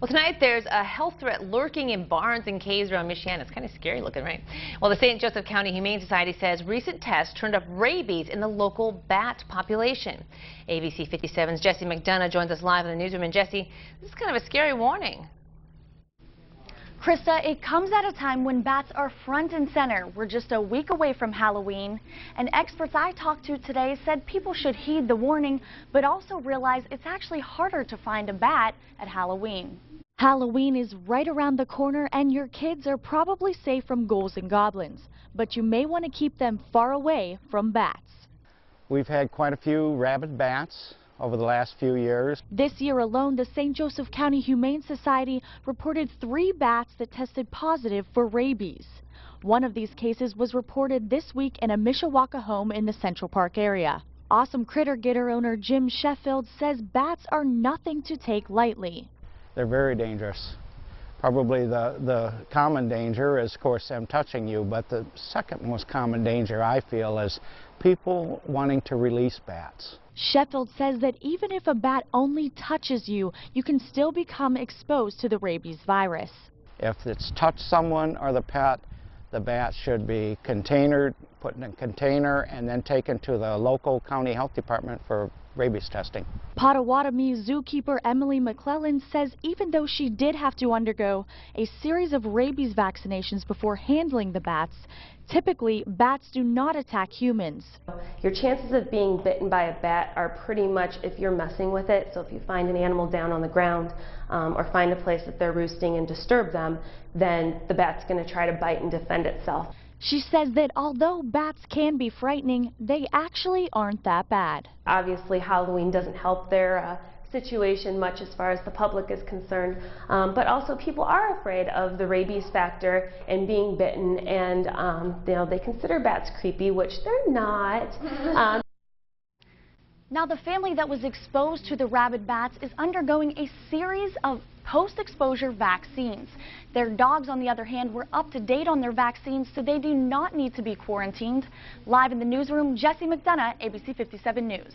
Well, tonight there's a health threat lurking in barns and caves around Mishawaka. It's kind of scary looking, right? Well, the St. Joseph County Humane Society says recent tests turned up rabies in the local bat population. ABC 57's Jesse McDonough joins us live in the newsroom. And Jesse, this is kind of a scary warning. Krista, it comes at a time when bats are front and center. We're just a week away from Halloween, and experts I talked to today said people should heed the warning, but also realize it's actually harder to find a bat at Halloween. Halloween is right around the corner, and your kids are probably safe from ghouls and goblins, but you may want to keep them far away from bats. We've had quite a few rabid bats over the last few years. This year alone, the St. Joseph County Humane Society reported 3 bats that tested positive for rabies. One of these cases was reported this week in a Mishawaka home in the Central Park area. Awesome Critter Gitter owner Jim Sheffield says bats are nothing to take lightly. They're very dangerous. Probably the common danger is, of course, them touching you, but the second most common danger, I feel, is people wanting to release bats. Sheffield says that even if a bat only touches you, you can still become exposed to the rabies virus. If it's touched someone or the pet, the bat should be containered, put in a container, and then taken to the local county health department for rabies testing. Potawatomi zookeeper Emily McClellan says even though she did have to undergo a series of rabies vaccinations before handling the bats, typically bats do not attack humans. Your chances of being bitten by a bat are pretty much if you're messing with it. So if you find an animal down on the ground or find a place that they're roosting and disturb them, then the bat's going to try to bite and defend itself. She says that although bats can be frightening, they actually aren't that bad. Obviously, Halloween doesn't help their situation much as far as the public is concerned, but also people are afraid of the rabies factor and being bitten, and they consider bats creepy, which they're not. Now, the family that was exposed to the rabid bats is undergoing a series of post-exposure vaccines. Their dogs, on the other hand, were up to date on their vaccines, so they do not need to be quarantined. Live in the newsroom, Jesse McDonough, ABC 57 News.